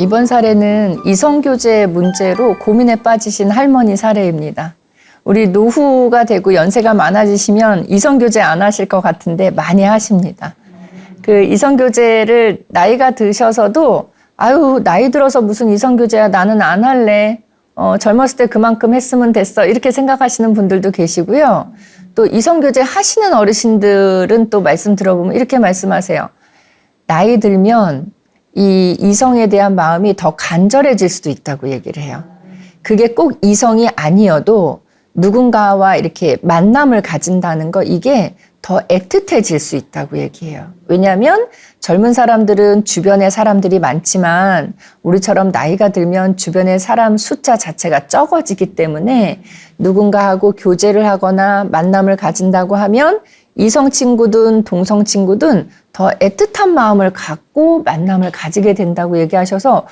이번 사례는 이성교제 문제로 고민에 빠지신 할머니 사례입니다. 우리 노후가 되고 연세가 많아지시면 이성교제 안 하실 것 같은데 많이 하십니다. 그 이성교제를 나이가 드셔서도 아유 나이 들어서 무슨 이성교제야 나는 안 할래. 젊었을 때 그만큼 했으면 됐어. 이렇게 생각하시는 분들도 계시고요. 또 이성교제 하시는 어르신들은 또 말씀 들어보면 이렇게 말씀하세요. 나이 들면 이 이성에 대한 마음이 더 간절해질 수도 있다고 얘기를 해요. 그게 꼭 이성이 아니어도 누군가와 이렇게 만남을 가진다는 거 이게 더 애틋해질 수 있다고 얘기해요. 왜냐하면 젊은 사람들은 주변에 사람들이 많지만 우리처럼 나이가 들면 주변의 사람 숫자 자체가 적어지기 때문에 누군가하고 교제를 하거나 만남을 가진다고 하면 이성 친구든 동성 친구든 더 애틋한 마음을 갖고 만남을 가지게 된다고 얘기하셔서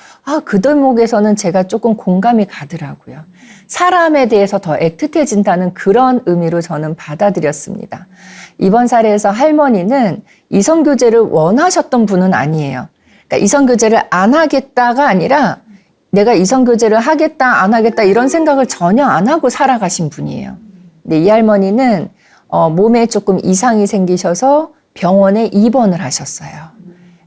그 대목에서는 제가 조금 공감이 가더라고요. 사람에 대해서 더 애틋해진다는 그런 의미로 저는 받아들였습니다. 이번 사례에서 할머니는 이성교제를 원하셨던 분은 아니에요. 그러니까 이성교제를 안 하겠다가 아니라 내가 이성교제를 하겠다 안 하겠다 이런 생각을 전혀 안 하고 살아가신 분이에요. 근데 이 할머니는 몸에 조금 이상이 생기셔서 병원에 입원을 하셨어요.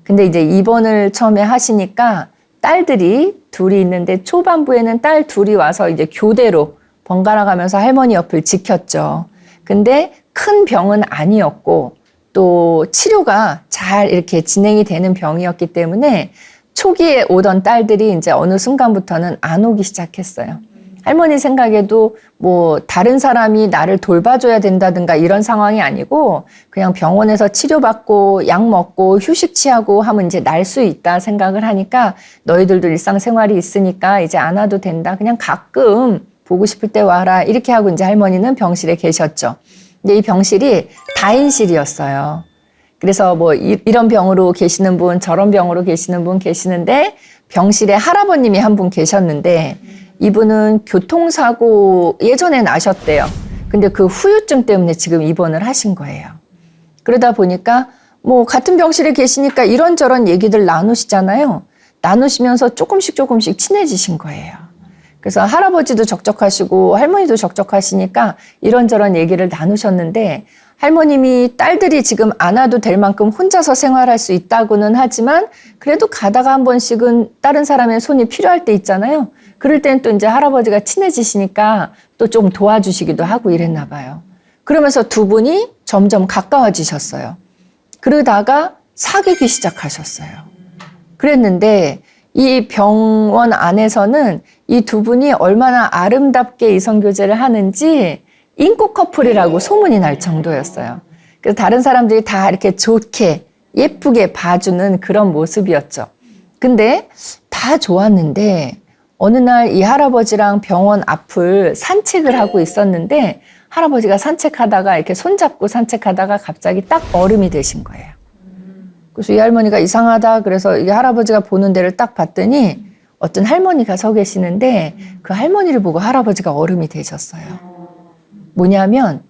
근데 이제 입원을 처음에 하시니까 딸들이 둘이 있는데 초반부에는 딸 둘이 와서 이제 교대로 번갈아 가면서 할머니 옆을 지켰죠. 근데 큰 병은 아니었고 또 치료가 잘 이렇게 진행이 되는 병이었기 때문에 초기에 오던 딸들이 이제 어느 순간부터는 안 오기 시작했어요. 할머니 생각에도 뭐 다른 사람이 나를 돌봐줘야 된다든가 이런 상황이 아니고 그냥 병원에서 치료받고 약 먹고 휴식 취하고 하면 이제 날 수 있다 생각을 하니까 너희들도 일상생활이 있으니까 이제 안 와도 된다. 그냥 가끔 보고 싶을 때 와라. 이렇게 하고 이제 할머니는 병실에 계셨죠. 근데 이 병실이 다인실이었어요. 그래서 뭐 이런 병으로 계시는 분, 저런 병으로 계시는 분 계시는데 병실에 할아버님이 한 분 계셨는데 이분은 교통사고 예전에 나셨대요. 근데 그 후유증 때문에 지금 입원을 하신 거예요. 그러다 보니까 뭐 같은 병실에 계시니까 이런저런 얘기들 나누시잖아요. 나누시면서 조금씩 친해지신 거예요. 그래서 할아버지도 적적하시고 할머니도 적적하시니까 이런저런 얘기를 나누셨는데 할머님이 딸들이 지금 안 와도 될 만큼 혼자서 생활할 수 있다고는 하지만 그래도 가다가 한 번씩은 다른 사람의 손이 필요할 때 있잖아요. 그럴 땐 또 이제 할아버지가 친해지시니까 또 좀 도와주시기도 하고 이랬나 봐요. 그러면서 두 분이 점점 가까워지셨어요. 그러다가 사귀기 시작하셨어요. 그랬는데 이 병원 안에서는 이 두 분이 얼마나 아름답게 이성교제를 하는지 인고 커플이라고 소문이 날 정도였어요. 그래서 다른 사람들이 다 이렇게 좋게 예쁘게 봐주는 그런 모습이었죠. 근데 다 좋았는데 어느 날 이 할아버지랑 병원 앞을 산책을 하고 있었는데 할아버지가 산책하다가 이렇게 손잡고 산책하다가 갑자기 딱 얼음이 되신 거예요. 그래서 이 할머니가 이상하다 그래서 이 할아버지가 보는 데를 딱 봤더니 어떤 할머니가 서 계시는데 그 할머니를 보고 할아버지가 얼음이 되셨어요. 뭐냐면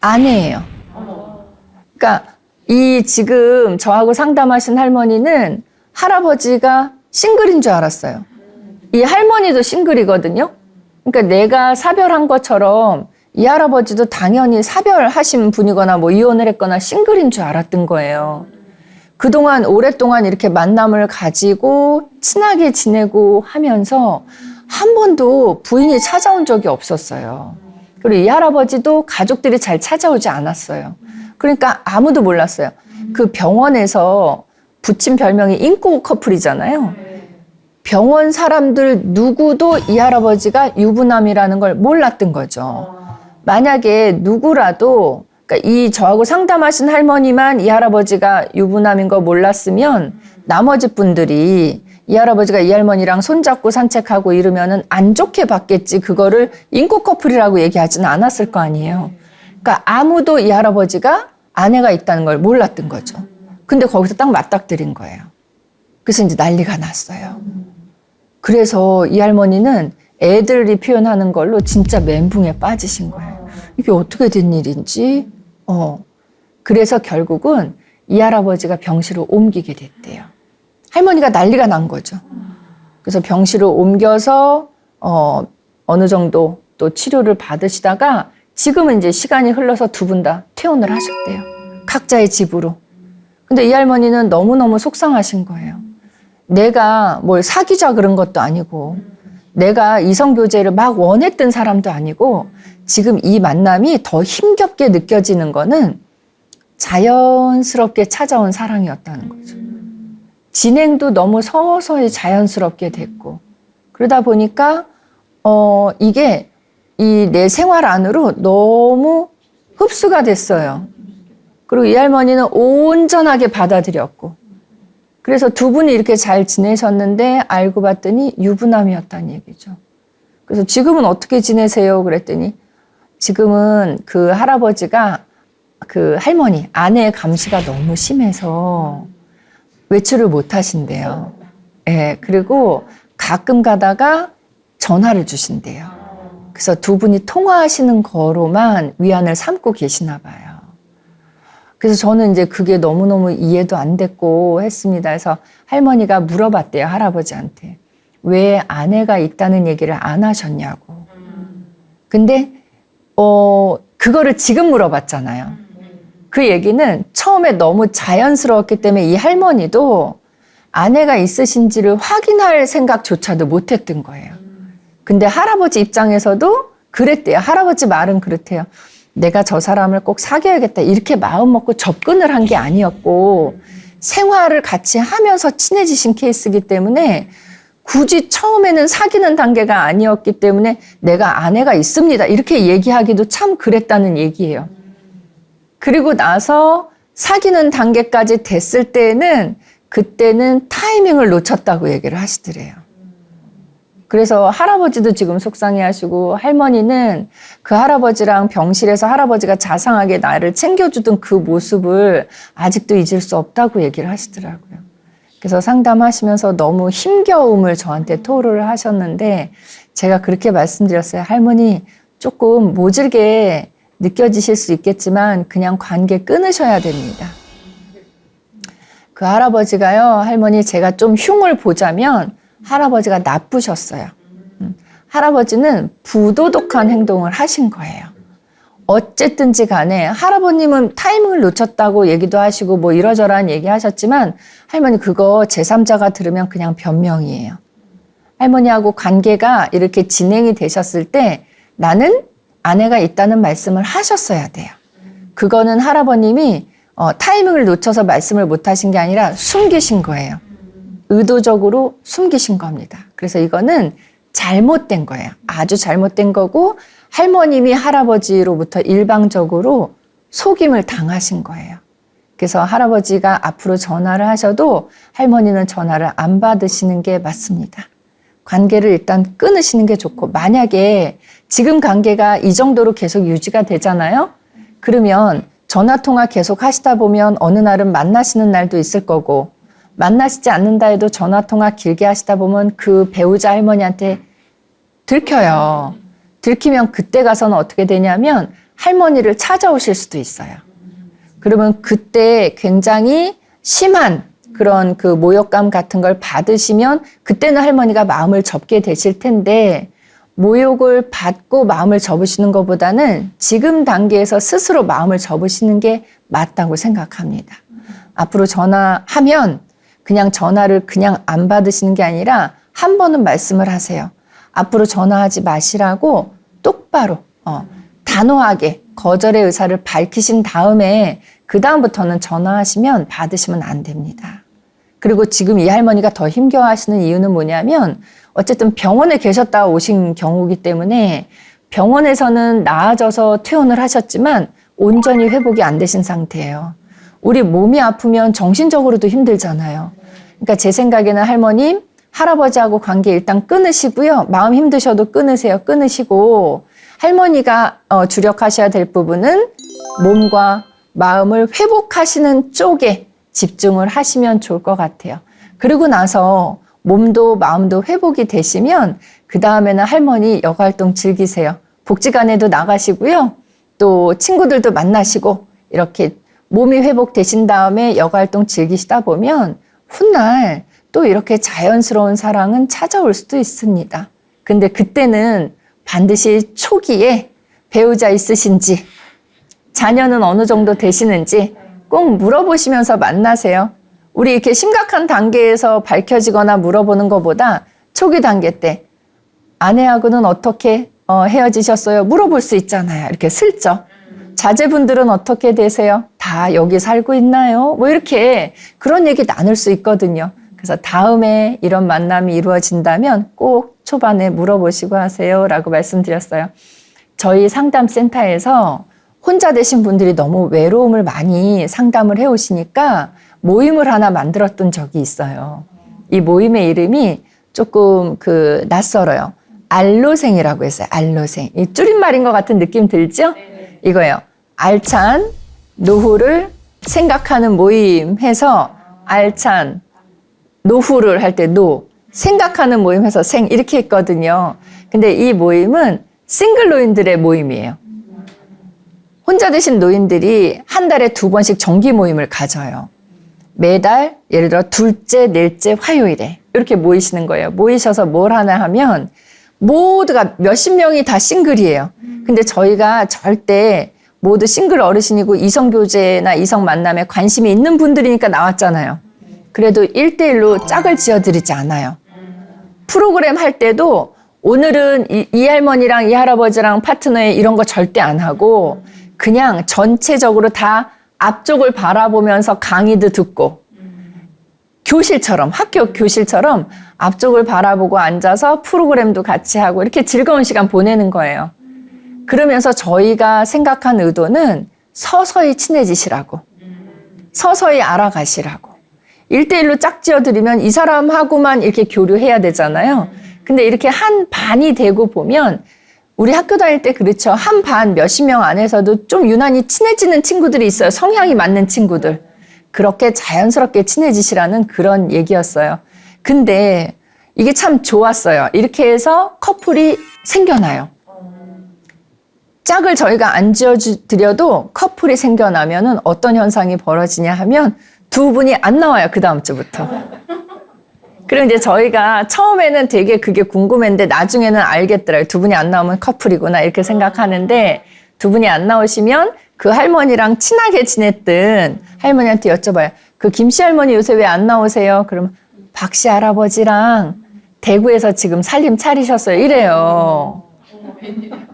아내예요. 그러니까 이 지금 저하고 상담하신 할머니는 할아버지가 싱글인 줄 알았어요. 이 할머니도 싱글이거든요. 그러니까 내가 사별한 것처럼 이 할아버지도 당연히 사별하신 분이거나 뭐 이혼을 했거나 싱글인 줄 알았던 거예요. 그동안 오랫동안 이렇게 만남을 가지고 친하게 지내고 하면서 한 번도 부인이 찾아온 적이 없었어요. 그리고 이 할아버지도 가족들이 잘 찾아오지 않았어요. 그러니까 아무도 몰랐어요. 그 병원에서 붙인 별명이 인고 커플이잖아요. 병원 사람들 누구도 이 할아버지가 유부남이라는 걸 몰랐던 거죠. 만약에 누구라도 그러니까 이 저하고 상담하신 할머니만 이 할아버지가 유부남인 거 몰랐으면 나머지 분들이 이 할아버지가 이 할머니랑 손잡고 산책하고 이러면은 안 좋게 봤겠지 그거를 인고 커플이라고 얘기하지는 않았을 거 아니에요. 그러니까 아무도 이 할아버지가 아내가 있다는 걸 몰랐던 거죠. 근데 거기서 딱 맞닥뜨린 거예요. 그래서 이제 난리가 났어요. 그래서 이 할머니는 애들이 표현하는 걸로 진짜 멘붕에 빠지신 거예요. 이게 어떻게 된 일인지. 그래서 결국은 이 할아버지가 병실을 옮기게 됐대요. 할머니가 난리가 난 거죠. 그래서 병실을 옮겨서 어느 정도 또 치료를 받으시다가 지금은 이제 시간이 흘러서 두 분 다 퇴원을 하셨대요. 각자의 집으로. 근데 이 할머니는 너무너무 속상하신 거예요. 내가 뭘 사귀자 그런 것도 아니고 내가 이성교제를 막 원했던 사람도 아니고 지금 이 만남이 더 힘겹게 느껴지는 거는 자연스럽게 찾아온 사랑이었다는 거죠. 진행도 너무 서서히 자연스럽게 됐고 그러다 보니까 이게 이 내 생활 안으로 너무 흡수가 됐어요. 그리고 이 할머니는 온전하게 받아들였고 그래서 두 분이 이렇게 잘 지내셨는데 알고 봤더니 유부남이었다는 얘기죠. 그래서 지금은 어떻게 지내세요? 그랬더니 지금은 그 할아버지가 그 할머니 아내의 감시가 너무 심해서 외출을 못 하신대요. 예, 그리고 가끔 가다가 전화를 주신대요. 그래서 두 분이 통화하시는 거로만 위안을 삼고 계시나 봐요. 그래서 저는 이제 그게 너무너무 이해도 안 됐고 했습니다. 그래서 할머니가 물어봤대요, 할아버지한테. 왜 아내가 있다는 얘기를 안 하셨냐고. 근데 그거를 지금 물어봤잖아요. 그 얘기는 처음에 너무 자연스러웠기 때문에 이 할머니도 아내가 있으신지를 확인할 생각조차도 못했던 거예요. 근데 할아버지 입장에서도 그랬대요. 할아버지 말은 그렇대요. 내가 저 사람을 꼭 사귀어야겠다 이렇게 마음 먹고 접근을 한 게 아니었고 생활을 같이 하면서 친해지신 케이스이기 때문에 굳이 처음에는 사귀는 단계가 아니었기 때문에 내가 아내가 있습니다 이렇게 얘기하기도 참 그랬다는 얘기예요. 그리고 나서 사귀는 단계까지 됐을 때는 그때는 타이밍을 놓쳤다고 얘기를 하시더래요. 그래서 할아버지도 지금 속상해하시고 할머니는 그 할아버지랑 병실에서 할아버지가 자상하게 나를 챙겨주던 그 모습을 아직도 잊을 수 없다고 얘기를 하시더라고요. 그래서 상담하시면서 너무 힘겨움을 저한테 토로를 하셨는데 제가 그렇게 말씀드렸어요. 할머니 조금 모질게 느껴지실 수 있겠지만 그냥 관계 끊으셔야 됩니다. 그 할아버지가요, 할머니 제가 좀 흉을 보자면 할아버지가 나쁘셨어요. 할아버지는 부도덕한 행동을 하신 거예요. 어쨌든지 간에 할아버님은 타이밍을 놓쳤다고 얘기도 하시고 뭐 이러저러한 얘기 하셨지만 할머니 그거 제3자가 들으면 그냥 변명이에요. 할머니하고 관계가 이렇게 진행이 되셨을 때 나는 아내가 있다는 말씀을 하셨어야 돼요. 그거는 할아버님이 타이밍을 놓쳐서 말씀을 못 하신 게 아니라 숨기신 거예요. 의도적으로 숨기신 겁니다. 그래서 이거는 잘못된 거예요. 아주 잘못된 거고 할머님이 할아버지로부터 일방적으로 속임을 당하신 거예요. 그래서 할아버지가 앞으로 전화를 하셔도 할머니는 전화를 안 받으시는 게 맞습니다. 관계를 일단 끊으시는 게 좋고 만약에 지금 관계가 이 정도로 계속 유지가 되잖아요. 그러면 전화통화 계속 하시다 보면 어느 날은 만나시는 날도 있을 거고 만나시지 않는다 해도 전화통화 길게 하시다 보면 그 배우자 할머니한테 들켜요. 들키면 그때 가서는 어떻게 되냐면 할머니를 찾아오실 수도 있어요. 그러면 그때 굉장히 심한 그런 그 모욕감 같은 걸 받으시면 그때는 할머니가 마음을 접게 되실 텐데 모욕을 받고 마음을 접으시는 것보다는 지금 단계에서 스스로 마음을 접으시는 게 맞다고 생각합니다. 앞으로 전화하면 그냥 전화를 그냥 안 받으시는 게 아니라 한 번은 말씀을 하세요. 앞으로 전화하지 마시라고 똑바로 단호하게 거절의 의사를 밝히신 다음에 그 다음부터는 전화하시면 받으시면 안 됩니다. 그리고 지금 이 할머니가 더 힘겨워하시는 이유는 뭐냐면 어쨌든 병원에 계셨다 오신 경우이기 때문에 병원에서는 나아져서 퇴원을 하셨지만 온전히 회복이 안 되신 상태예요. 우리 몸이 아프면 정신적으로도 힘들잖아요. 그러니까 제 생각에는 할머님, 할아버지하고 관계 일단 끊으시고요. 마음 힘드셔도 끊으세요. 끊으시고 할머니가 주력하셔야 될 부분은 몸과 마음을 회복하시는 쪽에 집중을 하시면 좋을 것 같아요. 그리고 나서 몸도 마음도 회복이 되시면 그 다음에는 할머니 여가활동 즐기세요. 복지관에도 나가시고요. 또 친구들도 만나시고 이렇게 몸이 회복되신 다음에 여가활동 즐기시다 보면 훗날 또 이렇게 자연스러운 사랑은 찾아올 수도 있습니다. 근데 그때는 반드시 초기에 배우자 있으신지, 자녀는 어느 정도 되시는지 꼭 물어보시면서 만나세요. 우리 이렇게 심각한 단계에서 밝혀지거나 물어보는 것보다 초기 단계 때 아내하고는 어떻게 헤어지셨어요? 물어볼 수 있잖아요. 이렇게 슬쩍. 자제분들은 어떻게 되세요? 다 여기 살고 있나요? 뭐 이렇게 그런 얘기 나눌 수 있거든요. 그래서 다음에 이런 만남이 이루어진다면 꼭 초반에 물어보시고 하세요 라고 말씀드렸어요. 저희 상담센터에서 혼자 되신 분들이 너무 외로움을 많이 상담을 해오시니까 모임을 하나 만들었던 적이 있어요. 이 모임의 이름이 조금 낯설어요. 알로생이라고 했어요. 알로생. 이 줄임말인 것 같은 느낌 들죠? 이거예요. 알찬 노후를 생각하는 모임 해서 알찬 노후를 할 때 생각하는 모임 해서 생 이렇게 있거든요. 근데 이 모임은 싱글 노인들의 모임이에요. 혼자 되신 노인들이 한 달에 2번씩 정기 모임을 가져요. 매달 예를 들어 둘째, 넷째, 화요일에 이렇게 모이시는 거예요. 모이셔서 뭘 하나 하면 모두가 몇십 명이 다 싱글이에요. 근데 저희가 절대 모두 싱글 어르신이고 이성교제나 이성 만남에 관심이 있는 분들이니까 나왔잖아요. 그래도 1대1로 짝을 지어드리지 않아요. 프로그램 할 때도 오늘은 이 할머니랑 이 할아버지랑 파트너에 이런 거 절대 안 하고 그냥 전체적으로 다 앞쪽을 바라보면서 강의도 듣고 교실처럼, 학교 교실처럼 앞쪽을 바라보고 앉아서 프로그램도 같이 하고 이렇게 즐거운 시간 보내는 거예요. 그러면서 저희가 생각한 의도는 서서히 친해지시라고, 서서히 알아가시라고. 1대1로 짝지어드리면 이 사람하고만 이렇게 교류해야 되잖아요. 근데 이렇게 한 반이 되고 보면 우리 학교 다닐 때 그렇죠. 한 반 몇십 명 안에서도 좀 유난히 친해지는 친구들이 있어요. 성향이 맞는 친구들. 그렇게 자연스럽게 친해지시라는 그런 얘기였어요. 근데 이게 참 좋았어요. 이렇게 해서 커플이 생겨나요. 짝을 저희가 안 지어드려도 커플이 생겨나면은 어떤 현상이 벌어지냐 하면 두 분이 안 나와요. 그 다음 주부터. 그리고 이제 저희가 처음에는 되게 그게 궁금했는데 나중에는 알겠더라고요. 두 분이 안 나오면 커플이구나 이렇게 생각하는데 두 분이 안 나오시면 그 할머니랑 친하게 지냈던 할머니한테 여쭤봐요. 그 김씨 할머니 요새 왜 안 나오세요? 그러면 박씨 할아버지랑 대구에서 지금 살림 차리셨어요. 이래요.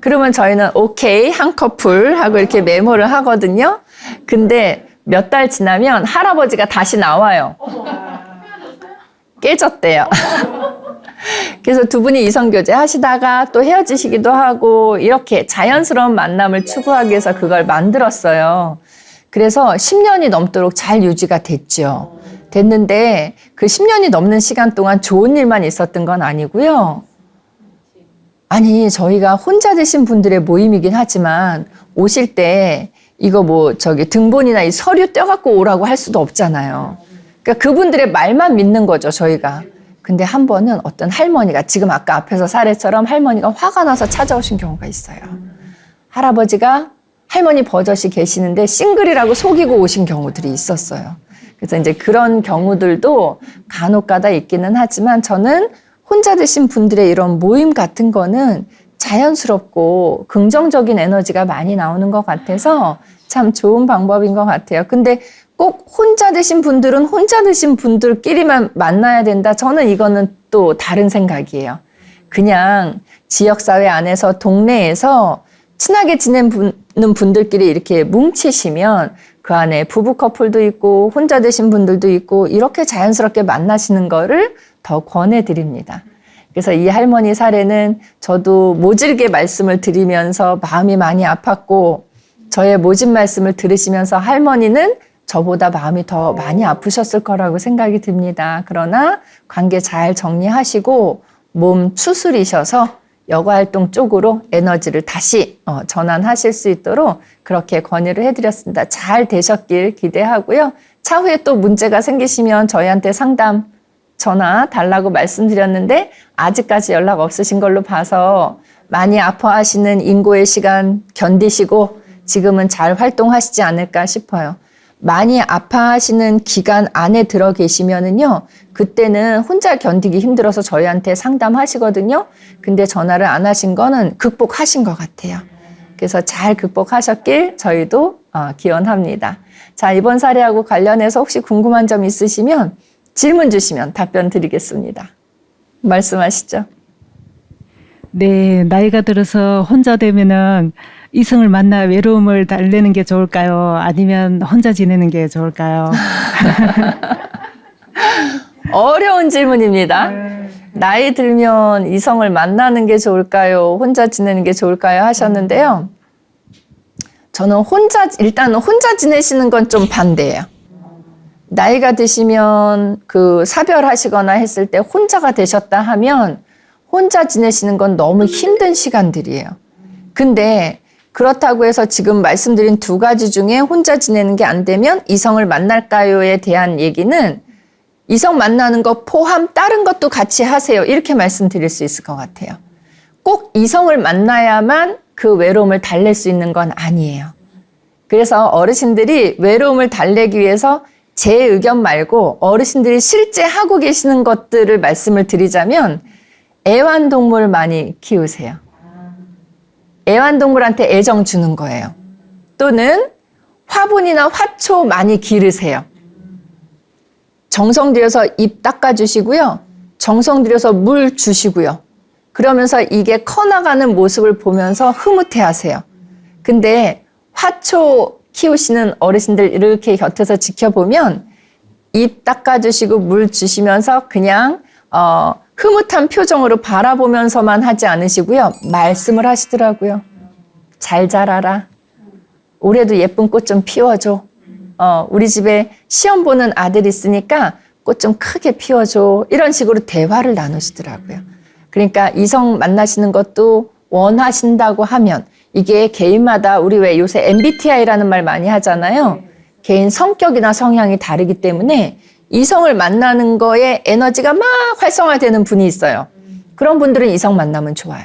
그러면 저희는 오케이 한 커플 하고 이렇게 메모를 하거든요. 근데 몇 달 지나면 할아버지가 다시 나와요. 깨졌대요. 그래서 두 분이 이성교제 하시다가 또 헤어지시기도 하고 이렇게 자연스러운 만남을 추구하기 위해서 그걸 만들었어요. 그래서 10년이 넘도록 잘 유지가 됐죠. 됐는데 그 10년이 넘는 시간 동안 좋은 일만 있었던 건 아니고요. 아니 저희가 혼자 되신 분들의 모임이긴 하지만 오실 때 이거 등본이나 이 서류 떼갖고 오라고 할 수도 없잖아요. 그러니까 그분들의 말만 믿는 거죠, 저희가. 근데 한 번은 어떤 할머니가 지금 아까 앞에서 사례처럼 할머니가 화가 나서 찾아오신 경우가 있어요. 할아버지가 할머니 버젓이 계시는데 싱글이라고 속이고 오신 경우들이 있었어요. 그래서 이제 그런 경우들도 간혹 가다 있기는 하지만 저는 혼자 되신 분들의 이런 모임 같은 거는 자연스럽고 긍정적인 에너지가 많이 나오는 것 같아서 참 좋은 방법인 것 같아요. 근데 꼭 혼자 되신 분들은 혼자 되신 분들끼리만 만나야 된다. 저는 이거는 또 다른 생각이에요. 그냥 지역사회 안에서 동네에서 친하게 지내는 분들끼리 이렇게 뭉치시면 그 안에 부부 커플도 있고 혼자 되신 분들도 있고 이렇게 자연스럽게 만나시는 거를 더 권해드립니다. 그래서 이 할머니 사례는 저도 모질게 말씀을 드리면서 마음이 많이 아팠고 저의 모진 말씀을 들으시면서 할머니는 저보다 마음이 더 많이 아프셨을 거라고 생각이 듭니다. 그러나 관계 잘 정리하시고 몸 추스리셔서 여가활동 쪽으로 에너지를 다시 전환하실 수 있도록 그렇게 권유를 해드렸습니다. 잘 되셨길 기대하고요. 차후에 또 문제가 생기시면 저희한테 상담 전화 달라고 말씀드렸는데 아직까지 연락 없으신 걸로 봐서 많이 아파하시는 인고의 시간 견디시고 지금은 잘 활동하시지 않을까 싶어요. 많이 아파하시는 기간 안에 들어 계시면은요, 그때는 혼자 견디기 힘들어서 저희한테 상담하시거든요. 근데 전화를 안 하신 거는 극복하신 것 같아요. 그래서 잘 극복하셨길 저희도 기원합니다. 자, 이번 사례하고 관련해서 혹시 궁금한 점 있으시면 질문 주시면 답변 드리겠습니다. 말씀하시죠. 네, 나이가 들어서 혼자 되면은 이성을 만나 외로움을 달래는 게 좋을까요? 아니면 혼자 지내는 게 좋을까요? 어려운 질문입니다. 나이 들면 이성을 만나는 게 좋을까요? 혼자 지내는 게 좋을까요? 하셨는데요. 저는 일단 혼자 지내시는 건 좀 반대예요. 나이가 드시면 그 사별하시거나 했을 때 혼자가 되셨다 하면 혼자 지내시는 건 너무 힘든 시간들이에요. 근데 그렇다고 해서 지금 말씀드린 두 가지 중에 혼자 지내는 게 안 되면 이성을 만날까요에 대한 얘기는 이성 만나는 거 포함 다른 것도 같이 하세요. 이렇게 말씀드릴 수 있을 것 같아요. 꼭 이성을 만나야만 그 외로움을 달랠 수 있는 건 아니에요. 그래서 어르신들이 외로움을 달래기 위해서 제 의견 말고 어르신들이 실제 하고 계시는 것들을 말씀을 드리자면 애완동물 많이 키우세요. 애완동물한테 애정 주는 거예요. 또는 화분이나 화초 많이 기르세요. 정성 들여서 입 닦아주시고요. 정성 들여서 물 주시고요. 그러면서 이게 커나가는 모습을 보면서 흐뭇해하세요. 근데 화초 키우시는 어르신들 이렇게 곁에서 지켜보면 입 닦아주시고 물 주시면서 그냥 흐뭇한 표정으로 바라보면서만 하지 않으시고요. 말씀을 하시더라고요. 잘 자라라. 올해도 예쁜 꽃 좀 피워줘. 우리 집에 시험 보는 아들 있으니까 꽃 좀 크게 피워줘. 이런 식으로 대화를 나누시더라고요. 그러니까 이성 만나시는 것도 원하신다고 하면 이게 개인마다 우리 왜 요새 MBTI라는 말 많이 하잖아요. 개인 성격이나 성향이 다르기 때문에 이성을 만나는 거에 에너지가 막 활성화되는 분이 있어요. 그런 분들은 이성 만나면 좋아요.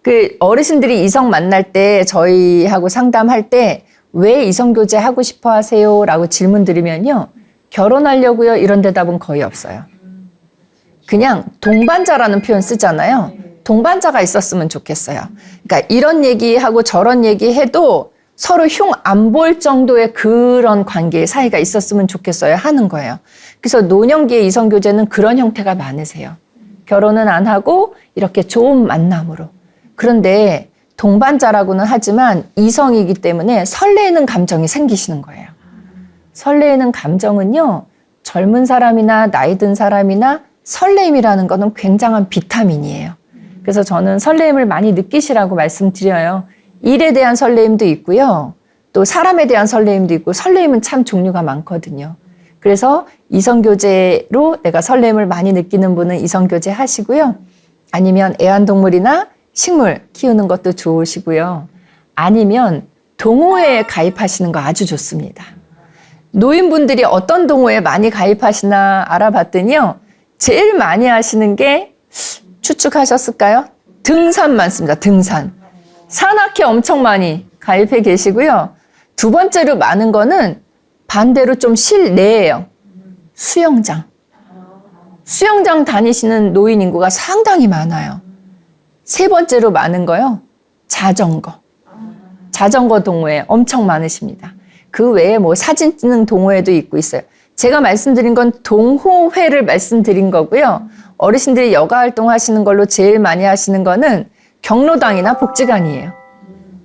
그 어르신들이 이성 만날 때 저희하고 상담할 때 왜 이성교제 하고 싶어 하세요? 라고 질문 드리면요. 결혼하려고요? 이런 대답은 거의 없어요. 그냥 동반자라는 표현 쓰잖아요. 동반자가 있었으면 좋겠어요. 그러니까 이런 얘기하고 저런 얘기해도 서로 흉 안 볼 정도의 그런 관계의 사이가 있었으면 좋겠어요 하는 거예요. 그래서 노년기의 이성교제는 그런 형태가 많으세요. 결혼은 안 하고 이렇게 좋은 만남으로. 그런데 동반자라고는 하지만 이성이기 때문에 설레이는 감정이 생기시는 거예요. 설레이는 감정은요. 젊은 사람이나 나이 든 사람이나 설레임이라는 거는 굉장한 비타민이에요. 그래서 저는 설레임을 많이 느끼시라고 말씀드려요. 일에 대한 설레임도 있고요. 또 사람에 대한 설레임도 있고 설레임은 참 종류가 많거든요. 그래서 이성교제로 내가 설레임을 많이 느끼는 분은 이성교제 하시고요. 아니면 애완동물이나 식물 키우는 것도 좋으시고요. 아니면 동호회에 가입하시는 거 아주 좋습니다. 노인분들이 어떤 동호회에 많이 가입하시나 알아봤더니요. 제일 많이 하시는 게 추측하셨을까요? 등산 많습니다. 등산. 산악회 엄청 많이 가입해 계시고요. 두 번째로 많은 거는 반대로 좀 실내예요. 수영장. 수영장 다니시는 노인 인구가 상당히 많아요. 세 번째로 많은 거요. 자전거. 자전거 동호회 엄청 많으십니다. 그 외에 뭐 사진 찍는 동호회도 있고 있어요. 제가 말씀드린 건 동호회를 말씀드린 거고요. 어르신들이 여가 활동하시는 걸로 제일 많이 하시는 거는 경로당이나 복지관이에요.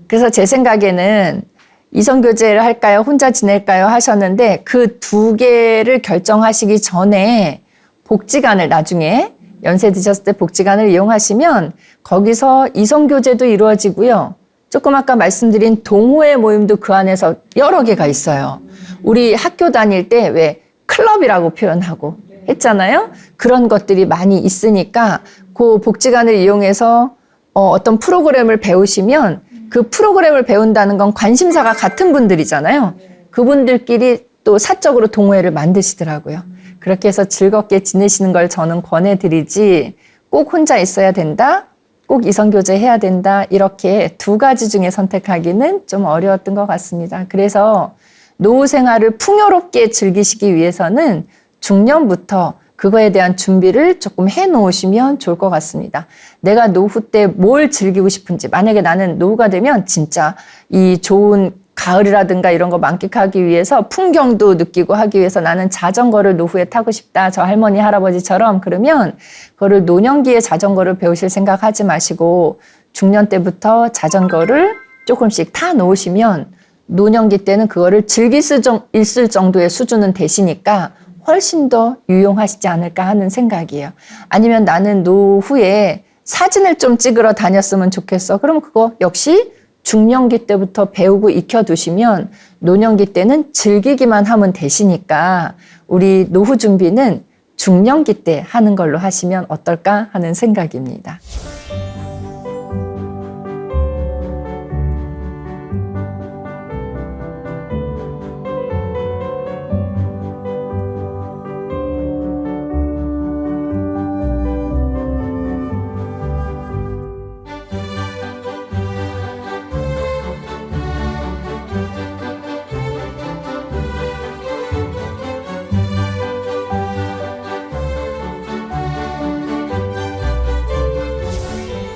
그래서 제 생각에는 이성교제를 할까요? 혼자 지낼까요? 하셨는데 그 두 개를 결정하시기 전에 복지관을 나중에 연세 드셨을 때 복지관을 이용하시면 거기서 이성교제도 이루어지고요. 조금 아까 말씀드린 동호회 모임도 그 안에서 여러 개가 있어요. 우리 학교 다닐 때 왜 클럽이라고 표현하고 했잖아요. 그런 것들이 많이 있으니까 그 복지관을 이용해서 어떤 프로그램을 배우시면 그 프로그램을 배운다는 건 관심사가 같은 분들이잖아요. 그분들끼리 또 사적으로 동호회를 만드시더라고요. 그렇게 해서 즐겁게 지내시는 걸 저는 권해드리지 꼭 혼자 있어야 된다, 꼭 이성교제 해야 된다 이렇게 두 가지 중에 선택하기는 좀 어려웠던 것 같습니다. 그래서 노후 생활을 풍요롭게 즐기시기 위해서는 중년부터 그거에 대한 준비를 조금 해 놓으시면 좋을 것 같습니다. 내가 노후 때 뭘 즐기고 싶은지, 만약에 나는 노후가 되면 진짜 이 좋은 가을이라든가 이런 거 만끽하기 위해서 풍경도 느끼고 하기 위해서 나는 자전거를 노후에 타고 싶다. 저 할머니, 할아버지처럼 그러면 그거를 노년기에 자전거를 배우실 생각하지 마시고 중년 때부터 자전거를 조금씩 타 놓으시면 노년기 때는 그거를 즐길 수 있을 정도의 수준은 되시니까 훨씬 더 유용하시지 않을까 하는 생각이에요. 아니면 나는 노후에 사진을 좀 찍으러 다녔으면 좋겠어. 그럼 그거 역시 중년기 때부터 배우고 익혀두시면 노년기 때는 즐기기만 하면 되시니까 우리 노후 준비는 중년기 때 하는 걸로 하시면 어떨까 하는 생각입니다.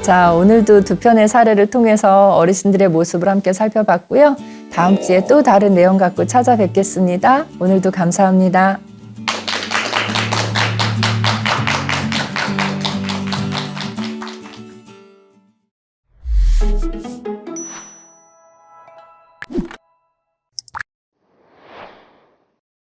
자, 오늘도 두 편의 사례를 통해서 어르신들의 모습을 함께 살펴봤고요. 다음 주에 또 다른 내용 갖고 찾아뵙겠습니다. 오늘도 감사합니다.